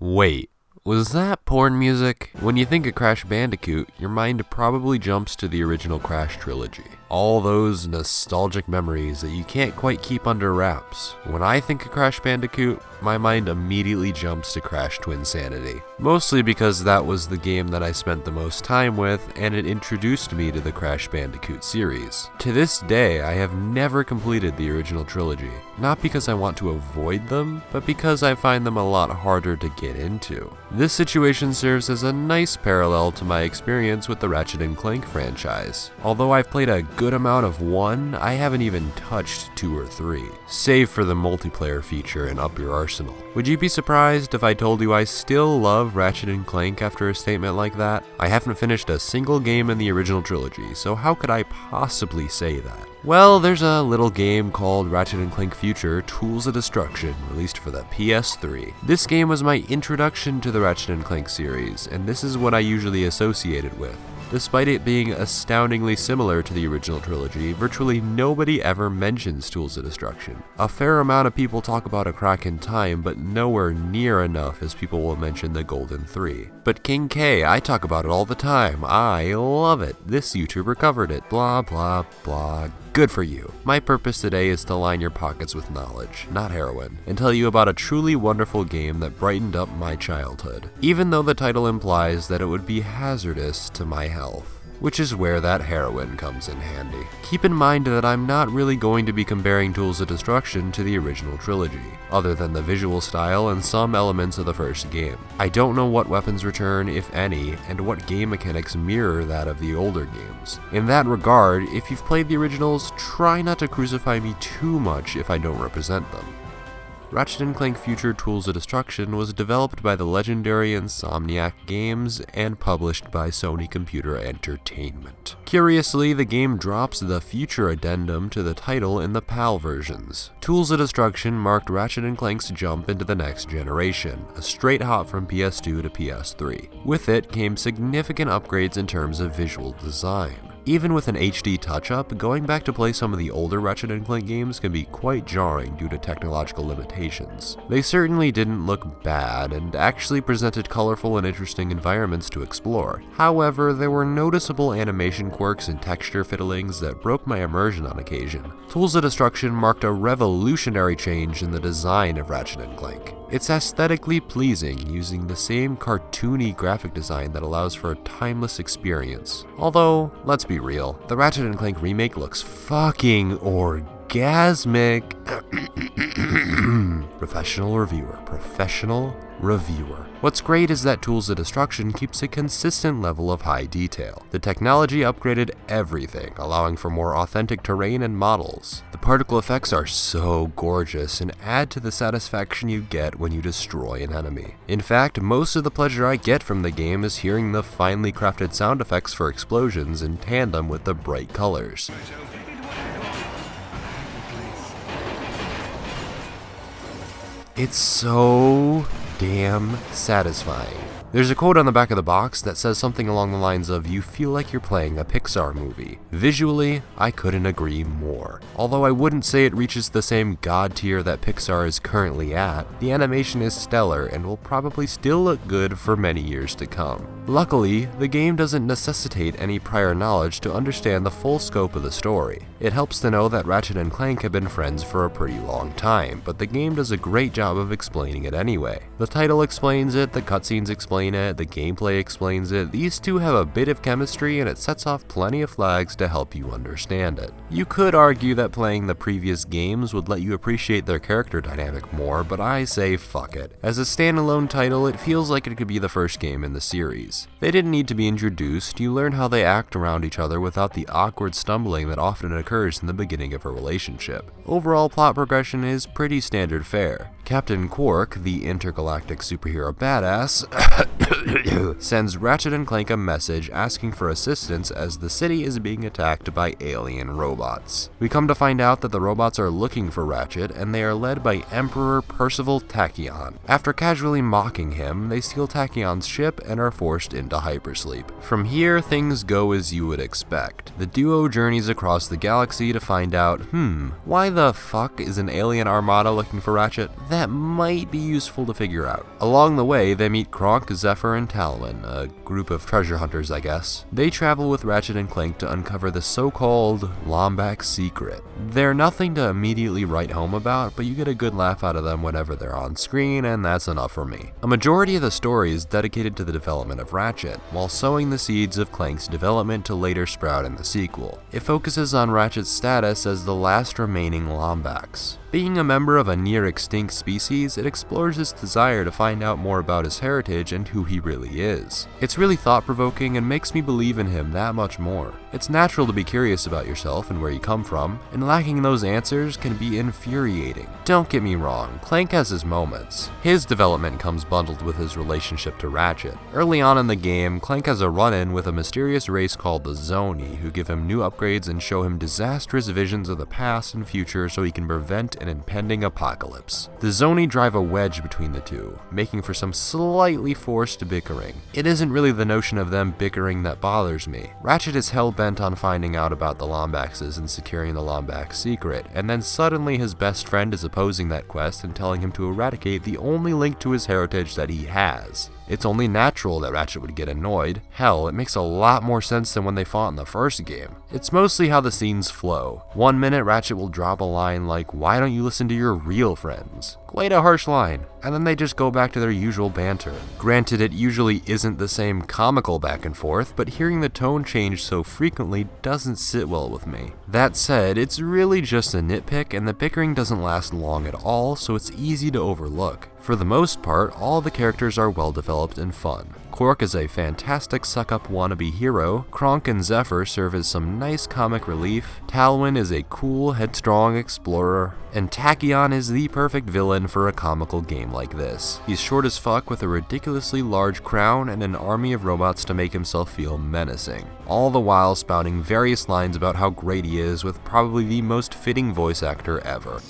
Wait, was that porn music? When you think of Crash Bandicoot, your mind probably jumps to the original Crash trilogy. All those nostalgic memories that you can't quite keep under wraps. When I think of Crash Bandicoot, my mind immediately jumps to Crash Twinsanity. Mostly because that was the game that I spent the most time with, and it introduced me to the Crash Bandicoot series. To this day, I have never completed the original trilogy. Not because I want to avoid them, but because I find them a lot harder to get into. This situation serves as a nice parallel to my experience with the Ratchet & Clank franchise. Although I've played a good amount of 1, I haven't even touched 2 or 3, save for the multiplayer feature and Up Your Arsenal. Would you be surprised if I told you I still love Ratchet & Clank after a statement like that? I haven't finished a single game in the original trilogy, so how could I possibly say that? Well, there's a little game called Ratchet & Clank Future Tools of Destruction, released for the PS3. This game was my introduction to the Ratchet & Clank series, and this is what I usually associate it with. Despite it being astoundingly similar to the original trilogy, virtually nobody ever mentions Tools of Destruction. A fair amount of people talk about A Crack in Time, but nowhere near enough as people will mention the Golden 3. But King K, I talk about it all the time. I love it. This YouTuber covered it. Blah, blah, blah. Good for you. My purpose today is to line your pockets with knowledge, not heroin, and tell you about a truly wonderful game that brightened up my childhood, even though the title implies that it would be hazardous to my health. Which is where that heroin comes in handy. Keep in mind that I'm not really going to be comparing Tools of Destruction to the original trilogy, other than the visual style and some elements of the first game. I don't know what weapons return, if any, and what game mechanics mirror that of the older games. In that regard, if you've played the originals, try not to crucify me too much if I don't represent them. Ratchet & Clank Future Tools of Destruction was developed by the legendary Insomniac Games and published by Sony Computer Entertainment. Curiously, the game drops the Future addendum to the title in the PAL versions. Tools of Destruction marked Ratchet & Clank's jump into the next generation, a straight hop from PS2 to PS3. With it came significant upgrades in terms of visual design. Even with an HD touch-up, going back to play some of the older Ratchet & Clank games can be quite jarring due to technological limitations. They certainly didn't look bad, and actually presented colorful and interesting environments to explore. However, there were noticeable animation quirks and texture fiddlings that broke my immersion on occasion. Tools of Destruction marked a revolutionary change in the design of Ratchet & Clank. It's aesthetically pleasing, using the same cartoony graphic design that allows for a timeless experience. Although, let's be real, the Ratchet & Clank remake looks fucking orgasmic. Professional reviewer. What's great is that Tools of Destruction keeps a consistent level of high detail. The technology upgraded everything, allowing for more authentic terrain and models. The particle effects are so gorgeous and add to the satisfaction you get when you destroy an enemy. In fact, most of the pleasure I get from the game is hearing the finely crafted sound effects for explosions in tandem with the bright colors. It's so damn satisfying. There's a quote on the back of the box that says something along the lines of, "You feel like you're playing a Pixar movie." Visually, I couldn't agree more. Although I wouldn't say it reaches the same god tier that Pixar is currently at, the animation is stellar and will probably still look good for many years to come. Luckily, the game doesn't necessitate any prior knowledge to understand the full scope of the story. It helps to know that Ratchet and Clank have been friends for a pretty long time, but the game does a great job of explaining it anyway. The title explains it, the cutscenes explain it, the gameplay explains it. These two have a bit of chemistry and it sets off plenty of flags to help you understand it. You could argue that playing the previous games would let you appreciate their character dynamic more, but I say fuck it. As a standalone title, it feels like it could be the first game in the series. They didn't need to be introduced, you learn how they act around each other without the awkward stumbling that often occurs in the beginning of a relationship. Overall plot progression is pretty standard fare. Captain Quark, the intergalactic superhero badass, sends Ratchet and Clank a message asking for assistance as the city is being attacked by alien robots. We come to find out that the robots are looking for Ratchet, and they are led by Emperor Percival Tachyon. After casually mocking him, they steal Tachyon's ship and are forced into hypersleep. From here, things go as you would expect. The duo journeys across the galaxy to find out, why the fuck is an alien armada looking for Ratchet? That might be useful to figure out. Along the way, they meet Clank, Zephyr, and Talwyn, a group of treasure hunters, I guess. They travel with Ratchet and Clank to uncover the so-called Lombax secret. They're nothing to immediately write home about, but you get a good laugh out of them whenever they're on screen, and that's enough for me. A majority of the story is dedicated to the development of Ratchet, while sowing the seeds of Clank's development to later sprout in the sequel. It focuses on Ratchet's status as the last remaining Lombax. Being a member of a near-extinct species, it explores his desire to find out more about his heritage and who he really is. It's really thought-provoking and makes me believe in him that much more. It's natural to be curious about yourself and where you come from, and lacking those answers can be infuriating. Don't get me wrong, Clank has his moments. His development comes bundled with his relationship to Ratchet. Early on in the game, Clank has a run-in with a mysterious race called the Zoni, who give him new upgrades and show him disastrous visions of the past and future so he can prevent an impending apocalypse. The Zoni drive a wedge between the two, making for some slightly forced bickering. It isn't really the notion of them bickering that bothers me. Ratchet is hell-bent on finding out about the Lombaxes and securing the Lombax secret, and then suddenly his best friend is opposing that quest and telling him to eradicate the only link to his heritage that he has. It's only natural that Ratchet would get annoyed. Hell, it makes a lot more sense than when they fought in the first game. It's mostly how the scenes flow. One minute Ratchet will drop a line like, "Why don't you listen to your real friends?" Quite a harsh line, and then they just go back to their usual banter. Granted, it usually isn't the same comical back and forth, but hearing the tone change so frequently doesn't sit well with me. That said, it's really just a nitpick, and the bickering doesn't last long at all, so it's easy to overlook. For the most part, all the characters are well developed and fun. Quark is a fantastic suck-up wannabe hero, Clank and Zephyr serve as some nice comic relief, Talwyn is a cool, headstrong explorer, and Tachyon is the perfect villain for a comical game like this. He's short as fuck with a ridiculously large crown and an army of robots to make himself feel menacing, all the while spouting various lines about how great he is with probably the most fitting voice actor ever.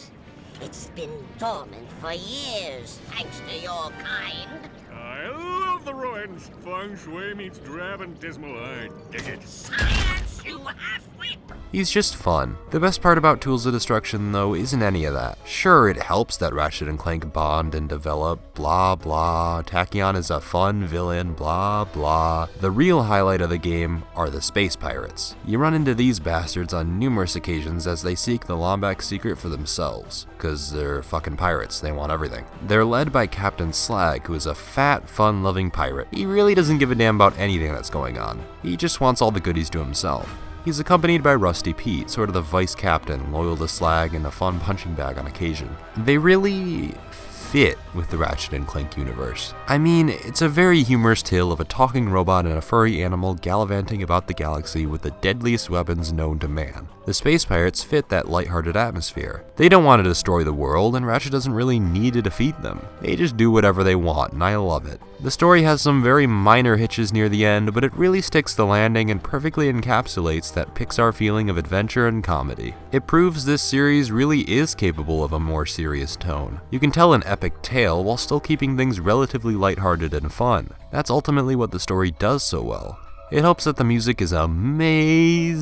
It's been dormant for years, thanks to your kind. I love the ruins. Feng shui meets drab and dismal. I dig it. Science, you half-wit! He's just fun. The best part about Tools of Destruction, though, isn't any of that. Sure, it helps that Ratchet and Clank bond and develop, blah blah, Tachyon is a fun villain, blah blah. The real highlight of the game are the space pirates. You run into these bastards on numerous occasions as they seek the Lombax secret for themselves, because they're fucking pirates, they want everything. They're led by Captain Slag, who is a fat, fun-loving pirate. He really doesn't give a damn about anything that's going on. He just wants all the goodies to himself. He's accompanied by Rusty Pete, sort of the vice captain, loyal to Slag and a fun punching bag on occasion. They really fit with the Ratchet and Clank universe. I mean, it's a very humorous tale of a talking robot and a furry animal gallivanting about the galaxy with the deadliest weapons known to man. The space pirates fit that lighthearted atmosphere. They don't want to destroy the world, and Ratchet doesn't really need to defeat them. They just do whatever they want, and I love it. The story has some very minor hitches near the end, but it really sticks the landing and perfectly encapsulates that Pixar feeling of adventure and comedy. It proves this series really is capable of a more serious tone. You can tell an epic tale while still keeping things relatively lighthearted and fun. That's ultimately what the story does so well. It helps that the music is amazing.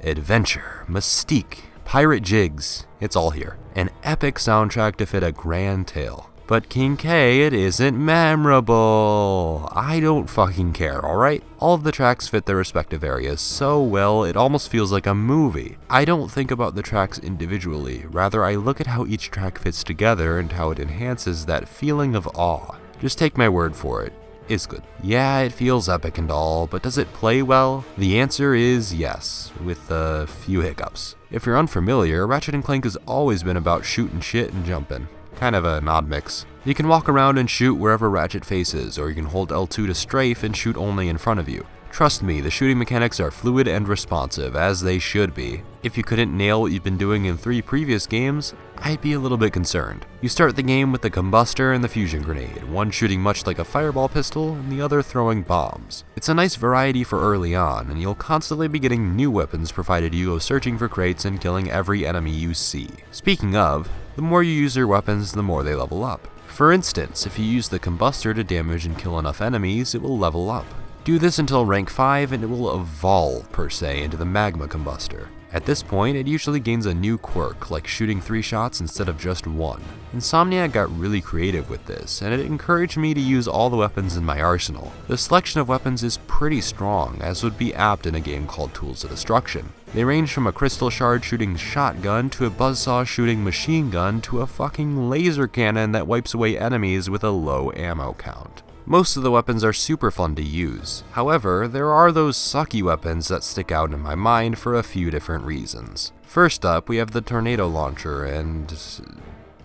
Adventure, mystique, pirate jigs, it's all here. An epic soundtrack to fit a grand tale. But King K, it isn't memorable. I don't fucking care, alright? All of the tracks fit their respective areas so well, it almost feels like a movie. I don't think about the tracks individually, rather I look at how each track fits together and how it enhances that feeling of awe. Just take my word for it. It's good. Yeah, it feels epic and all, but does it play well? The answer is yes, with a few hiccups. If you're unfamiliar, Ratchet & Clank has always been about shooting shit and jumping. Kind of an odd mix. You can walk around and shoot wherever Ratchet faces, or you can hold L2 to strafe and shoot only in front of you. Trust me, the shooting mechanics are fluid and responsive, as they should be. If you couldn't nail what you've been doing in 3 previous games, I'd be a little bit concerned. You start the game with the combustor and the fusion grenade, one shooting much like a fireball pistol and the other throwing bombs. It's a nice variety for early on, and you'll constantly be getting new weapons provided you go searching for crates and killing every enemy you see. Speaking of, the more you use your weapons, the more they level up. For instance, if you use the combustor to damage and kill enough enemies, it will level up. Do this until rank 5 and it will evolve, per se, into the magma combustor. At this point, it usually gains a new quirk, like shooting 3 shots instead of just 1. Insomniac got really creative with this, and it encouraged me to use all the weapons in my arsenal. The selection of weapons is pretty strong, as would be apt in a game called Tools of Destruction. They range from a crystal shard shooting shotgun to a buzzsaw shooting machine gun to a fucking laser cannon that wipes away enemies with a low ammo count. Most of the weapons are super fun to use. However, there are those sucky weapons that stick out in my mind for a few different reasons. First up, we have the tornado launcher, and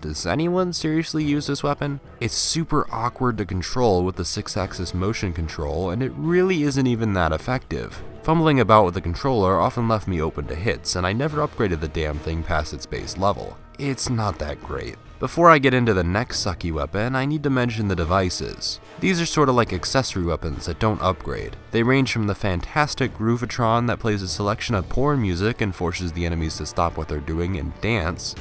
does anyone seriously use this weapon? It's super awkward to control with the 6-axis motion control, and it really isn't even that effective. Fumbling about with the controller often left me open to hits, and I never upgraded the damn thing past its base level. It's not that great. Before I get into the next sucky weapon, I need to mention the devices. These are sorta like accessory weapons that don't upgrade. They range from the fantastic Groovatron that plays a selection of porn music and forces the enemies to stop what they're doing and dance.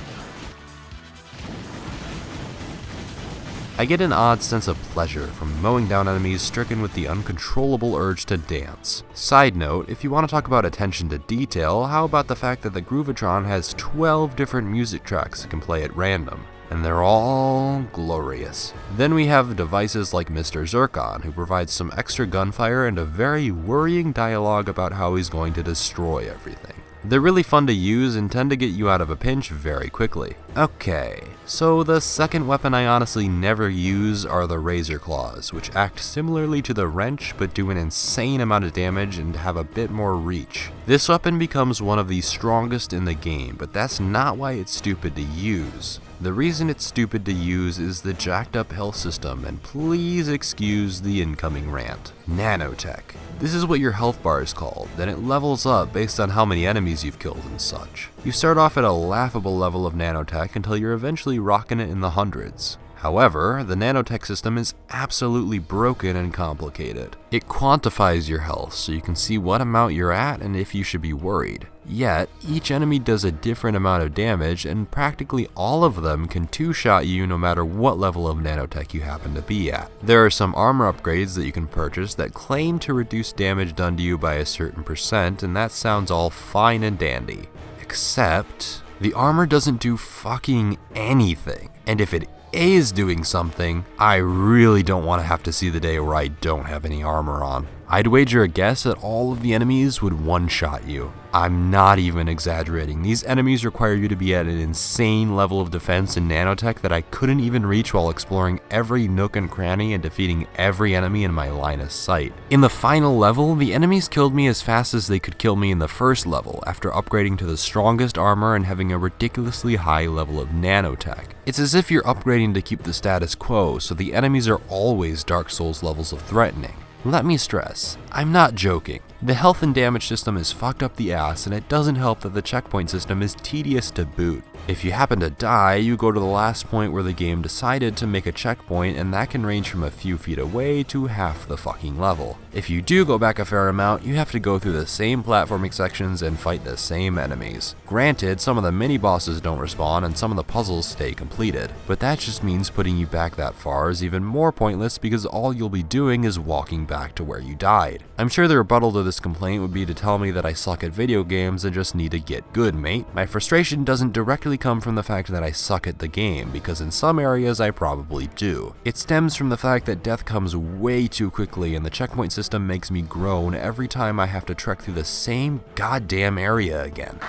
I get an odd sense of pleasure from mowing down enemies stricken with the uncontrollable urge to dance. Side note, if you want to talk about attention to detail, how about the fact that the Groovatron has 12 different music tracks it can play at random, and they're all glorious. Then we have devices like Mr. Zircon, who provides some extra gunfire and a very worrying dialogue about how he's going to destroy everything. They're really fun to use and tend to get you out of a pinch very quickly. Okay, so the second weapon I honestly never use are the Razor Claws, which act similarly to the wrench but do an insane amount of damage and have a bit more reach. This weapon becomes one of the strongest in the game, but that's not why it's stupid to use. The reason it's stupid to use is the jacked up health system, and please excuse the incoming rant. Nanotech. This is what your health bar is called, then it levels up based on how many enemies you've killed and such. You start off at a laughable level of nanotech until you're eventually rocking it in the hundreds. However, the nanotech system is absolutely broken and complicated. It quantifies your health so you can see what amount you're at and if you should be worried. Yet, each enemy does a different amount of damage, and practically all of them can two-shot you no matter what level of nanotech you happen to be at. There are some armor upgrades that you can purchase that claim to reduce damage done to you by a certain percent, and that sounds all fine and dandy. Except, the armor doesn't do fucking anything, and if it is doing something, I really don't want to have to see the day where I don't have any armor on. I'd wager a guess that all of the enemies would one-shot you. I'm not even exaggerating. These enemies require you to be at an insane level of defense and nanotech that I couldn't even reach while exploring every nook and cranny and defeating every enemy in my line of sight. In the final level, the enemies killed me as fast as they could kill me in the first level after upgrading to the strongest armor and having a ridiculously high level of nanotech. It's as if you're upgrading to keep the status quo, so the enemies are always Dark Souls levels of threatening. Let me stress, I'm not joking. The health and damage system is fucked up the ass, and it doesn't help that the checkpoint system is tedious to boot. If you happen to die, you go to the last point where the game decided to make a checkpoint, and that can range from a few feet away to half the fucking level. If you do go back a fair amount, you have to go through the same platforming sections and fight the same enemies. Granted, some of the mini-bosses don't respawn and some of the puzzles stay completed, but that just means putting you back that far is even more pointless because all you'll be doing is walking back to where you died. I'm sure the rebuttal to this complaint would be to tell me that I suck at video games and just need to get good, mate. My frustration doesn't directly come from the fact that I suck at the game, because in some areas I probably do. It stems from the fact that death comes way too quickly and the checkpoint system makes me groan every time I have to trek through the same goddamn area again.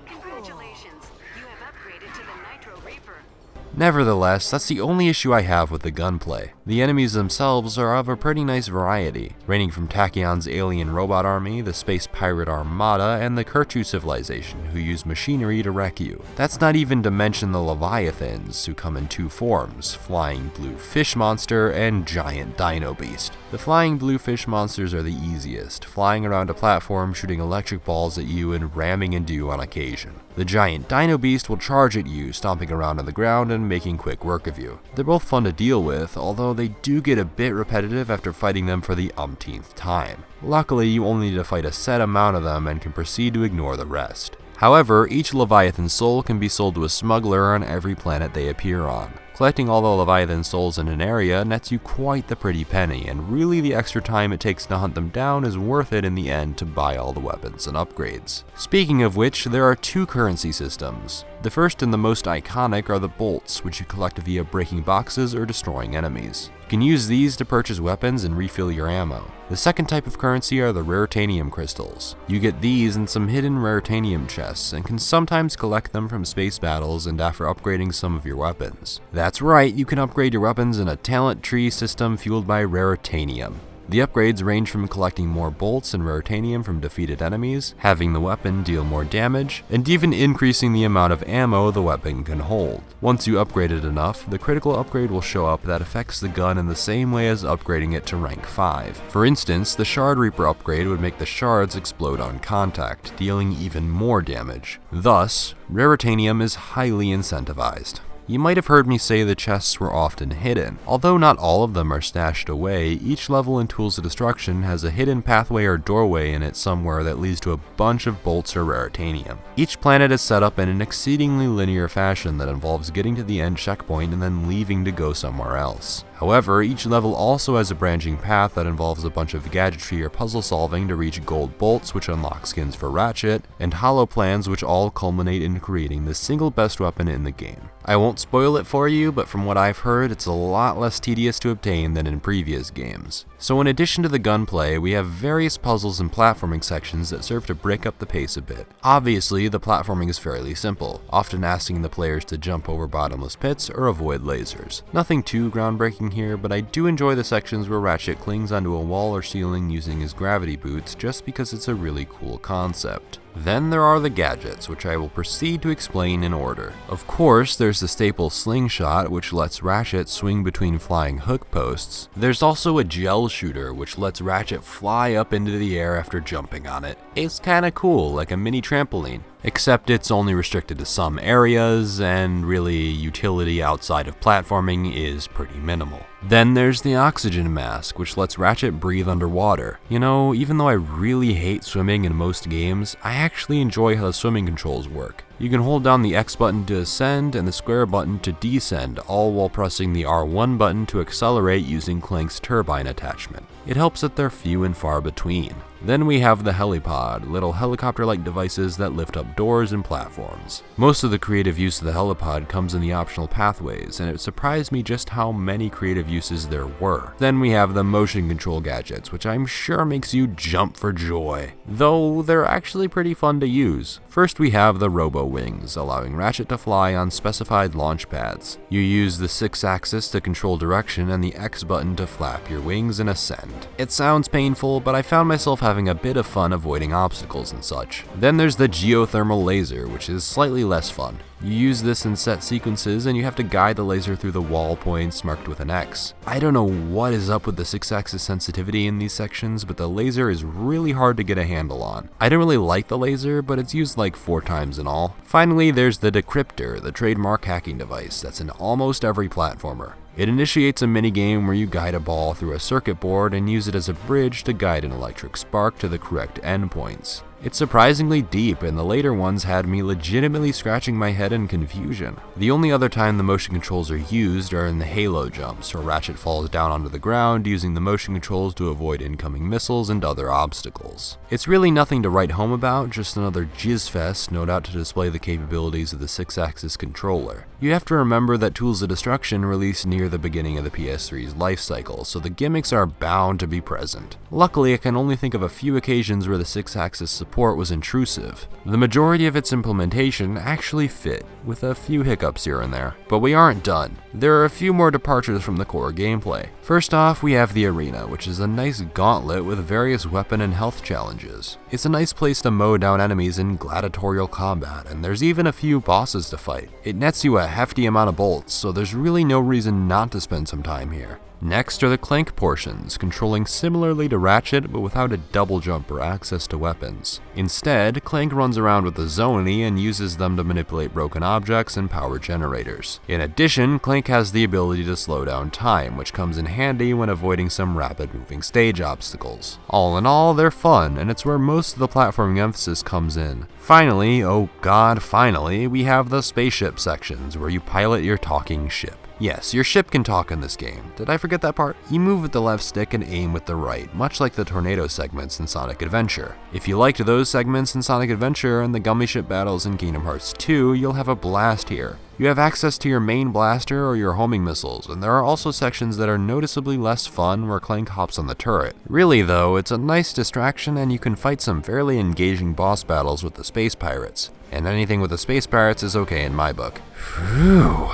Congratulations, you have upgraded to the Nitro Reaper. Nevertheless, that's the only issue I have with the gunplay. The enemies themselves are of a pretty nice variety, ranging from Tachyon's alien robot army, the space pirate armada, and the Kerchu civilization, who use machinery to wreck you. That's not even to mention the Leviathans, who come in two forms, flying blue fish monster and giant dino beast. The flying blue fish monsters are the easiest, flying around a platform shooting electric balls at you and ramming into you on occasion. The giant dino beast will charge at you, stomping around on the ground and making quick work of you. They're both fun to deal with, although they do get a bit repetitive after fighting them for the umpteenth time. Luckily, you only need to fight a set amount of them and can proceed to ignore the rest. However, each Leviathan soul can be sold to a smuggler on every planet they appear on. Collecting all the Leviathan souls in an area nets you quite the pretty penny, and really the extra time it takes to hunt them down is worth it in the end to buy all the weapons and upgrades. Speaking of which, there are two currency systems. The first and the most iconic are the bolts, which you collect via breaking boxes or destroying enemies. You can use these to purchase weapons and refill your ammo. The second type of currency are the raritanium crystals. You get these in some hidden raritanium chests and can sometimes collect them from space battles and after upgrading some of your weapons. That's right, you can upgrade your weapons in a talent tree system fueled by raritanium. The upgrades range from collecting more bolts and raritanium from defeated enemies, having the weapon deal more damage, and even increasing the amount of ammo the weapon can hold. Once you upgrade it enough, the critical upgrade will show up that affects the gun in the same way as upgrading it to rank 5. For instance, the Shard Reaper upgrade would make the shards explode on contact, dealing even more damage. Thus, raritanium is highly incentivized. You might have heard me say the chests were often hidden. Although not all of them are stashed away, each level in Tools of Destruction has a hidden pathway or doorway in it somewhere that leads to a bunch of bolts or raritanium. Each planet is set up in an exceedingly linear fashion that involves getting to the end checkpoint and then leaving to go somewhere else. However, each level also has a branching path that involves a bunch of gadgetry or puzzle solving to reach gold bolts, which unlock skins for Ratchet, and hollow plans, which all culminate in creating the single best weapon in the game. I won't spoil it for you, but from what I've heard, it's a lot less tedious to obtain than in previous games. So in addition to the gunplay, we have various puzzles and platforming sections that serve to break up the pace a bit. Obviously, the platforming is fairly simple, often asking the players to jump over bottomless pits or avoid lasers. Nothing too groundbreaking here, but I do enjoy the sections where Ratchet clings onto a wall or ceiling using his gravity boots just because it's a really cool concept. Then there are the gadgets, which I will proceed to explain in order. Of course, there's the staple slingshot, which lets Ratchet swing between flying hook posts. There's also a gel shooter, which lets Ratchet fly up into the air after jumping on it. It's kinda cool, like a mini trampoline. Except it's only restricted to some areas, and really utility outside of platforming is pretty minimal. Then there's the oxygen mask, which lets Ratchet breathe underwater. You know, even though I really hate swimming in most games, I actually enjoy how the swimming controls work. You can hold down the X button to ascend and the square button to descend, all while pressing the R1 button to accelerate using Clank's turbine attachment. It helps that they're few and far between. Then we have the helipod, little helicopter-like devices that lift up doors and platforms. Most of the creative use of the helipod comes in the optional pathways, and it surprised me just how many creative uses there were. Then we have the motion control gadgets, which I'm sure makes you jump for joy, though they're actually pretty fun to use. First we have the Robo Wings, allowing Ratchet to fly on specified launch pads. You use the 6-axis to control direction and the X button to flap your wings and ascend. It sounds painful, but I found myself having a bit of fun avoiding obstacles and such. Then there's the geothermal laser, which is slightly less fun. You use this in set sequences and you have to guide the laser through the wall points marked with an X. I don't know what is up with the 6-axis sensitivity in these sections, but the laser is really hard to get a handle on. I don't really like the laser, but it's used like 4 times in all. Finally, there's the decryptor, the trademark hacking device that's in almost every platformer. It initiates a minigame where you guide a ball through a circuit board and use it as a bridge to guide an electric spark to the correct endpoints. It's surprisingly deep, and the later ones had me legitimately scratching my head in confusion. The only other time the motion controls are used are in the Halo jumps, where Ratchet falls down onto the ground using the motion controls to avoid incoming missiles and other obstacles. It's really nothing to write home about, just another jizzfest no doubt to display the capabilities of the 6-axis controller. You have to remember that Tools of Destruction released near the beginning of the PS3's life cycle, so the gimmicks are bound to be present. Luckily, I can only think of a few occasions where the 6-axis support port was intrusive. The majority of its implementation actually fit, with a few hiccups here and there. But we aren't done. There are a few more departures from the core gameplay. First off, we have the arena, which is a nice gauntlet with various weapon and health challenges. It's a nice place to mow down enemies in gladiatorial combat, and there's even a few bosses to fight. It nets you a hefty amount of bolts, so there's really no reason not to spend some time here. Next are the Clank portions, controlling similarly to Ratchet but without a double jump or access to weapons. Instead, Clank runs around with the Zoney and uses them to manipulate broken objects and power generators. In addition, Clank has the ability to slow down time, which comes in handy when avoiding some rapid moving stage obstacles. All in all, they're fun, and it's where most of the platforming emphasis comes in. Finally, oh god, finally, we have the spaceship sections, where you pilot your talking ship. Yes, your ship can talk in this game. Did I forget that part? You move with the left stick and aim with the right, much like the tornado segments in Sonic Adventure. If you liked those segments in Sonic Adventure and the gummy ship battles in Kingdom Hearts 2, you'll have a blast here. You have access to your main blaster or your homing missiles, and there are also sections that are noticeably less fun where Clank hops on the turret. Really though, it's a nice distraction and you can fight some fairly engaging boss battles with the space pirates. And anything with the space pirates is okay in my book. Phew.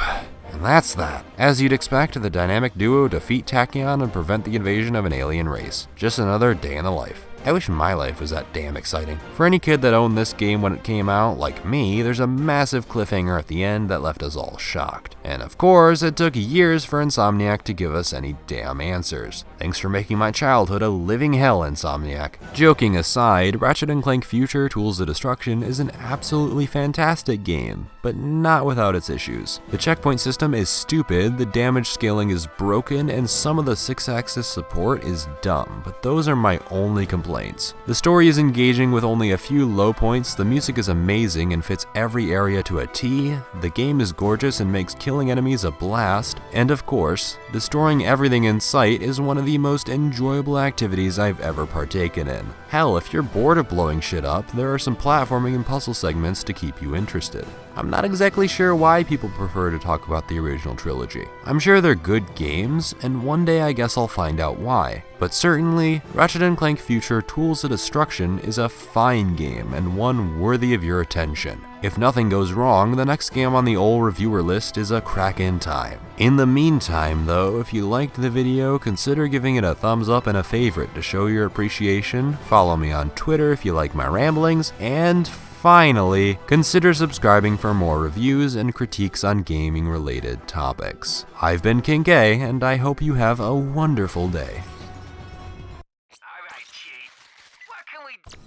And that's that. As you'd expect, the dynamic duo defeat Tachyon and prevent the invasion of an alien race. Just another day in the life. I wish my life was that damn exciting. For any kid that owned this game when it came out, like me, there's a massive cliffhanger at the end that left us all shocked. And of course, it took years for Insomniac to give us any damn answers. Thanks for making my childhood a living hell, Insomniac. Joking aside, Ratchet & Clank Future Tools of Destruction is an absolutely fantastic game, but not without its issues. The checkpoint system is stupid, the damage scaling is broken, and some of the 6-axis support is dumb, but those are my only complaints. The story is engaging with only a few low points, the music is amazing and fits every area to a T, the game is gorgeous and makes killing enemies a blast, and of course, destroying everything in sight is one of the most enjoyable activities I've ever partaken in. Hell, if you're bored of blowing shit up, there are some platforming and puzzle segments to keep you interested. I'm not exactly sure why people prefer to talk about the original trilogy. I'm sure they're good games, and one day I guess I'll find out why. But certainly, Ratchet & Clank Future Tools of Destruction is a fine game and one worthy of your attention. If nothing goes wrong, the next game on the old reviewer list is a crack in time. In the meantime though, if you liked the video, consider giving it a thumbs up and a favorite to show your appreciation, follow me on Twitter if you like my ramblings, and finally, consider subscribing for more reviews and critiques on gaming related topics. I've been King K, and I hope you have a wonderful day. Alright, Chief. What can we do?